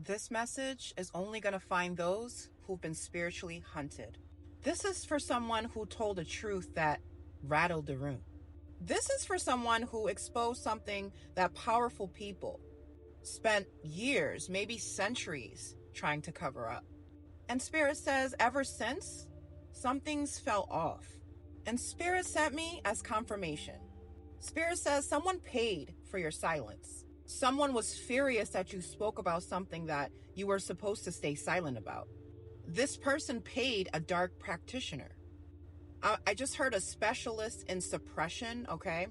This message is only going to find those who've been spiritually hunted. This is for someone who told a truth that rattled the room. This is for someone who exposed something that powerful people spent years, maybe centuries, trying to cover up. And Spirit says ever since, something's fell off. And Spirit sent me as confirmation. Spirit says someone paid for your silence. Someone was furious that you spoke about something that you were supposed to stay silent about. This person paid a dark practitioner. I just heard a specialist in suppression, okay?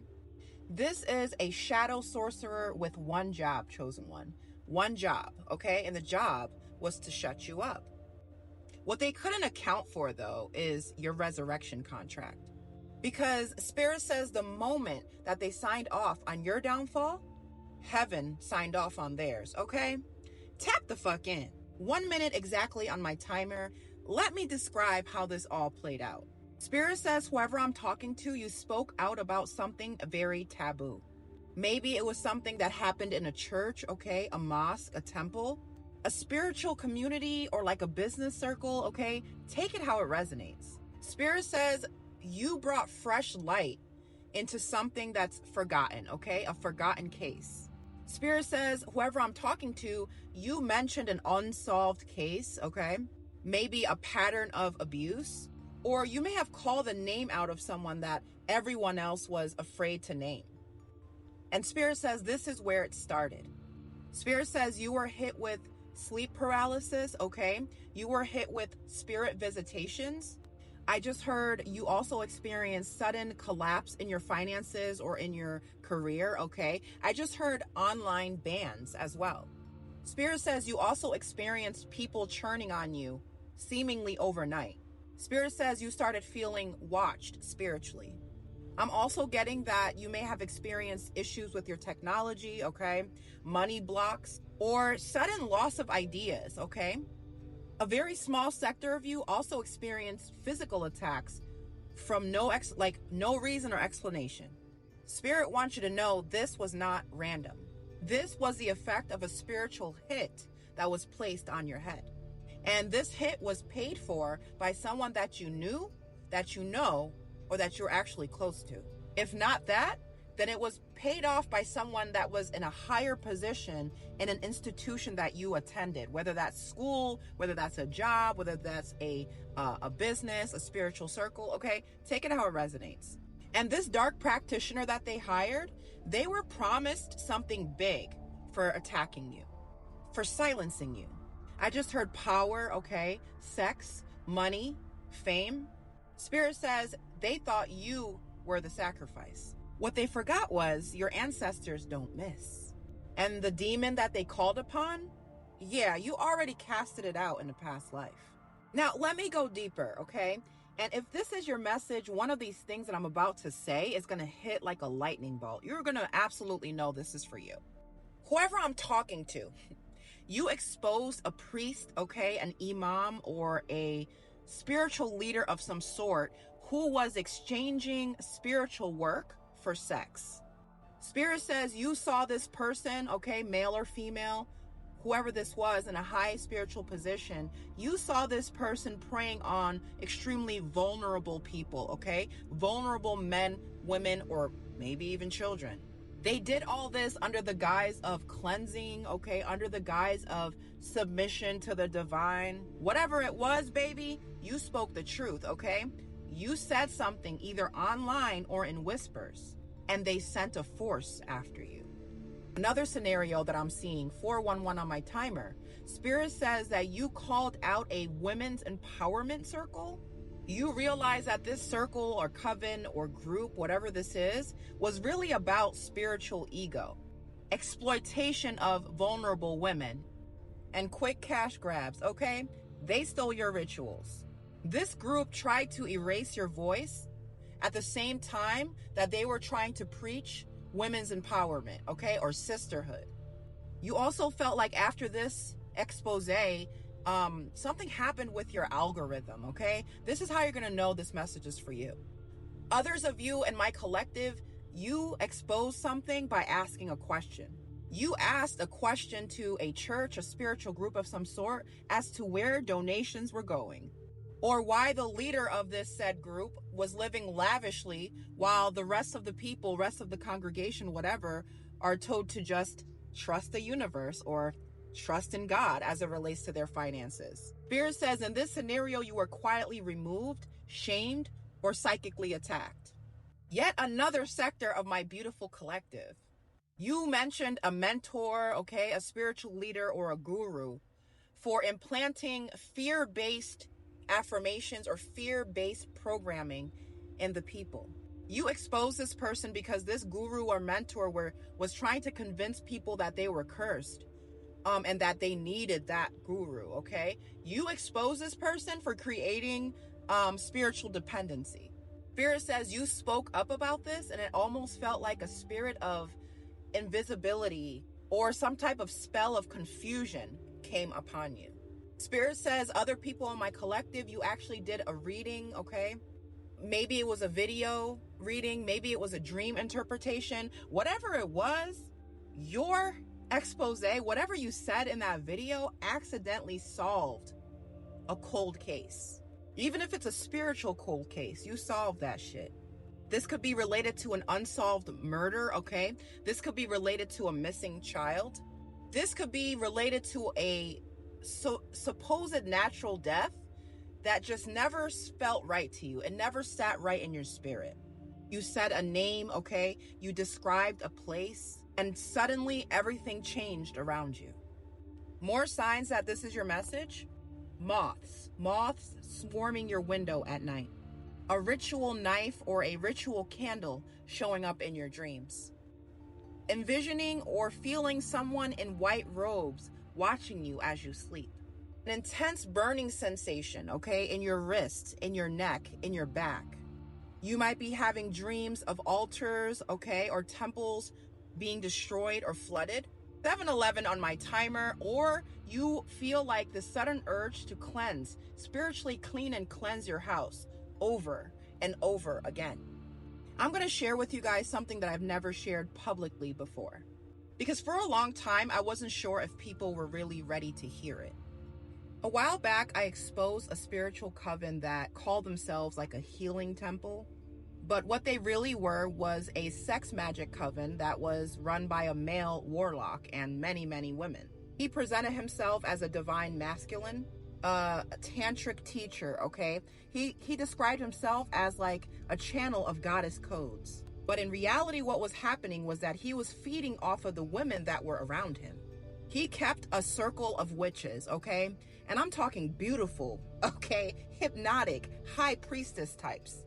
This is a shadow sorcerer with one job, chosen one. One job, okay? And the job was to shut you up. What they couldn't account for, though, is your resurrection contract. Because Spirit says the moment that they signed off on your downfall, heaven signed off on theirs, okay? Tap the fuck in. 1 minute exactly on my timer. Let me describe how this all played out. Spirit says whoever I'm talking to, you spoke out about something very taboo. Maybe it was something that happened in a church, okay? A mosque, a temple, a spiritual community, or like a business circle, okay? Take it how it resonates. Spirit says you brought fresh light into something that's forgotten, okay? A forgotten case. Spirit says whoever I'm talking to, you mentioned an unsolved case, okay? Maybe a pattern of abuse, or you may have called the name out of someone that everyone else was afraid to name. And Spirit says this is where it started. Spirit says you were hit with sleep paralysis, okay? You were hit with spirit visitations. I just heard you also experienced sudden collapse in your finances or in your career, okay? I just heard online bans as well. Spirit says you also experienced people churning on you seemingly overnight. Spirit says you started feeling watched spiritually. I'm also getting that you may have experienced issues with your technology, okay? Money blocks or sudden loss of ideas, okay? A very small sector of you also experienced physical attacks from no reason or explanation. Spirit wants you to know this was not random. This was the effect of a spiritual hit that was placed on your head. And this hit was paid for by someone that you knew, that you know, or that you're actually close to. If not that, then it was paid off by someone that was in a higher position in an institution that you attended, whether that's school, whether that's a job, whether that's a business, a spiritual circle, okay? Take it how it resonates. And this dark practitioner that they hired, they were promised something big for attacking you, for silencing you. I just heard power, okay? Sex, money, fame. Spirit says they thought you were the sacrifice. What they forgot was your ancestors don't miss. And the demon that they called upon, yeah, you already casted it out in a past life. Now, let me go deeper, okay? And if this is your message, one of these things that I'm about to say is going to hit like a lightning bolt. You're going to absolutely know this is for you. Whoever I'm talking to, you exposed a priest, okay, an imam or a spiritual leader of some sort who was exchanging spiritual work for sex. Spirit says you saw this person, okay, male or female, whoever this was in a high spiritual position, you saw this person preying on extremely vulnerable people, okay? Vulnerable men, women, or maybe even children. They did all this under the guise of cleansing, okay? Under the guise of submission to the divine. Whatever it was, baby, you spoke the truth, okay? You said something either online or in whispers, and they sent a force after you. Another scenario that I'm seeing, 411 on my timer, Spirit says that you called out a women's empowerment circle. You realize that this circle or coven or group, whatever this is, was really about spiritual ego, exploitation of vulnerable women, and quick cash grabs, okay? They stole your rituals. This group tried to erase your voice at the same time that they were trying to preach women's empowerment, okay, or sisterhood. You also felt like after this expose, something happened with your algorithm, okay? This is how you're going to know this message is for you. Others of you in my collective, you expose something by asking a question. You asked a question to a church, a spiritual group of some sort, as to where donations were going, or why the leader of this said group was living lavishly while the rest of the people, rest of the congregation, whatever, are told to just trust the universe or trust in God as it relates to their finances. Spirit says in this scenario, you were quietly removed, shamed, or psychically attacked. Yet another sector of my beautiful collective. You mentioned a mentor, okay, a spiritual leader or a guru for implanting fear-based affirmations or fear-based programming in the people. You exposed this person because this guru or mentor was trying to convince people that they were cursed, and that they needed that guru, okay? You expose this person for creating spiritual dependency. Spirit says you spoke up about this, and it almost felt like a spirit of invisibility or some type of spell of confusion came upon you. Spirit says other people in my collective, you actually did a reading, okay? Maybe it was a video reading, maybe it was a dream interpretation. Whatever it was, your expose, whatever you said in that video, accidentally solved a cold case. Even if it's a spiritual cold case, you solved that shit. This could be related to an unsolved murder, okay? This could be related to a missing child. This could be related to a supposed natural death that just never felt right to you. It never sat right in your spirit. You said a name, okay? You described a place, and suddenly everything changed around you. More signs that this is your message? Moths swarming your window at night. A ritual knife or a ritual candle showing up in your dreams. Envisioning or feeling someone in white robes watching you as you sleep. An intense burning sensation, okay, in your wrists, in your neck, in your back. You might be having dreams of altars, okay, or temples being destroyed or flooded. 7-Eleven on my timer, or you feel like the sudden urge to cleanse, spiritually clean and cleanse your house over and over again. I'm going to share with you guys something that I've never shared publicly before, because for a long time I wasn't sure if people were really ready to hear it. A while back I exposed a spiritual coven that called themselves like a healing temple, but what they really were was a sex magic coven that was run by a male warlock and many women. He presented himself as a divine masculine, a tantric teacher, okay? He described himself as like a channel of goddess codes. But in reality, what was happening was that he was feeding off of the women that were around him. He kept a circle of witches, okay? And I'm talking beautiful, okay? Hypnotic, high priestess types.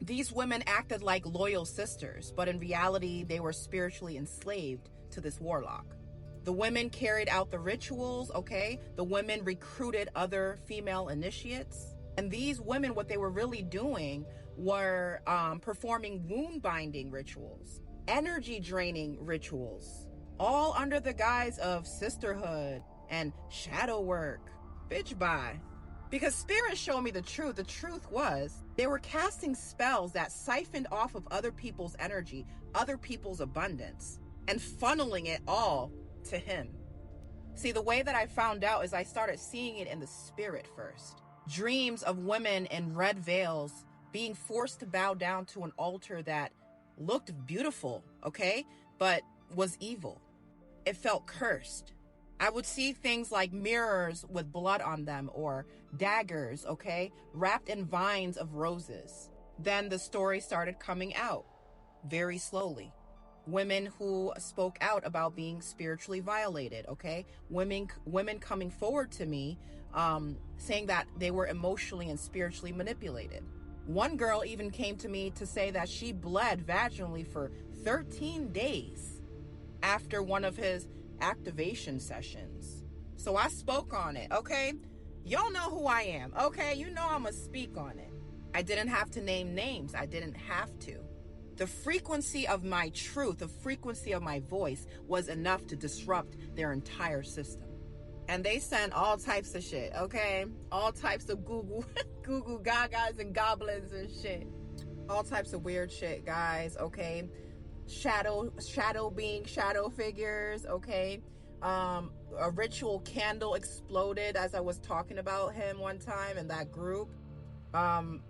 These women acted like loyal sisters, but in reality, they were spiritually enslaved to this warlock. The women carried out the rituals, okay? The women recruited other female initiates. And these women, what they were really doing were performing wound binding rituals, energy draining rituals, all under the guise of sisterhood and shadow work. Bitch, bye. Because Spirit showed me the truth. The truth was they were casting spells that siphoned off of other people's energy, other people's abundance, and funneling it all to him. See, the way that I found out is I started seeing it in the spirit first. Dreams of women in red veils being forced to bow down to an altar that looked beautiful, okay, but was evil. It felt cursed. I would see things like mirrors with blood on them or daggers, okay, wrapped in vines of roses. Then the story started coming out very slowly. Women who spoke out about being spiritually violated, okay? Women coming forward to me saying that they were emotionally and spiritually manipulated. One girl even came to me to say that she bled vaginally for 13 days after one of his activation sessions. So I spoke on it, okay? Y'all know who I am, okay? You know I'm gonna speak on it. I didn't have to name names. I didn't have to. The frequency of my truth, the frequency of my voice was enough to disrupt their entire system. And they sent all types of shit, okay? All types of goo gagas and goblins and shit. All types of weird shit, guys, okay? shadow being shadow figures, okay? A ritual candle exploded as I was talking about him one time in that group.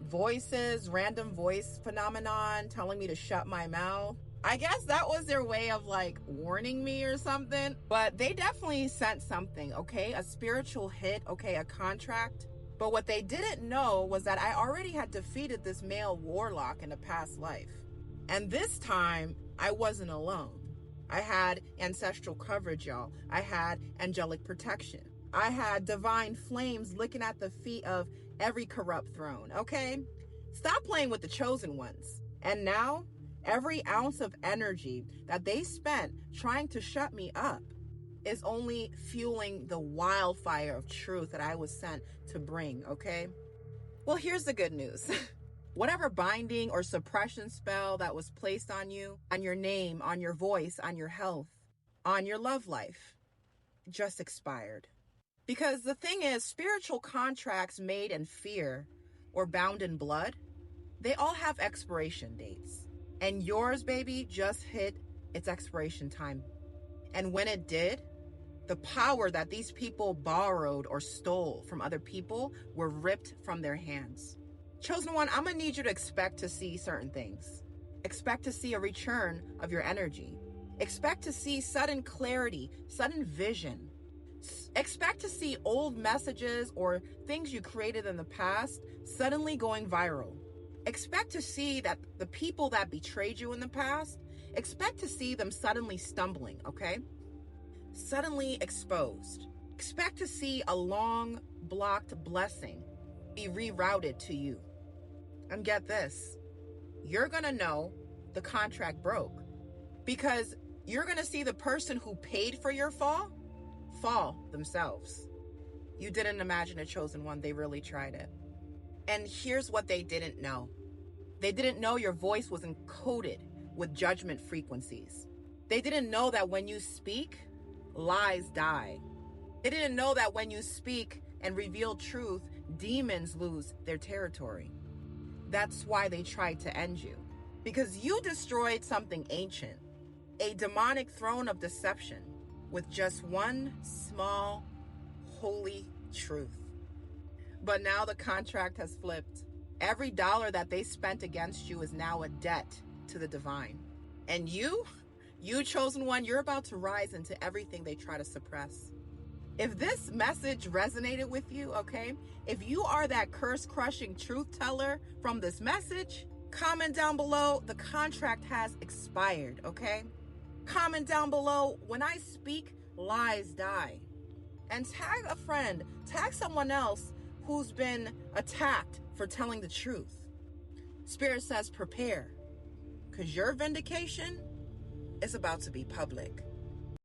Voices, random voice phenomenon telling me to shut my mouth. I guess that was their way of like warning me or something, but they definitely sent something, okay? A spiritual hit, okay? A contract. But what they didn't know was that I already had defeated this male warlock in a past life. And this time, I wasn't alone. I had ancestral coverage, y'all. I had angelic protection. I had divine flames licking at the feet of every corrupt throne, okay? Stop playing with the chosen ones. And now, every ounce of energy that they spent trying to shut me up is only fueling the wildfire of truth that I was sent to bring, okay? Well, here's the good news. Whatever binding or suppression spell that was placed on you, on your name, on your voice, on your health, on your love life, just expired. Because the thing is, spiritual contracts made in fear or bound in blood, they all have expiration dates. And yours, baby, just hit its expiration time. And when it did, the power that these people borrowed or stole from other people were ripped from their hands. Chosen one, I'm going to need you to expect to see certain things. Expect to see a return of your energy. Expect to see sudden clarity, sudden vision. Expect to see old messages or things you created in the past suddenly going viral. Expect to see that the people that betrayed you in the past, expect to see them suddenly stumbling, okay? Suddenly exposed. Expect to see a long blocked blessing be rerouted to you. And get this, you're going to know the contract broke because you're going to see the person who paid for your fall themselves. You didn't imagine a chosen one. They really tried it. And here's what they didn't know. They didn't know your voice was encoded with judgment frequencies. They didn't know that when you speak, lies die. They didn't know that when you speak and reveal truth, demons lose their territory. That's why they tried to end you. Because you destroyed something ancient, a demonic throne of deception, with just one small, holy truth. But now the contract has flipped. Every dollar that they spent against you is now a debt to the divine. And you chosen one, you're about to rise into everything they try to suppress. If this message resonated with you, okay, if you are that curse-crushing truth teller from this message, comment down below, the contract has expired, okay? Comment down below, when I speak, lies die. And tag a friend, tag someone else who's been attacked for telling the truth. Spirit says prepare, because your vindication is about to be public.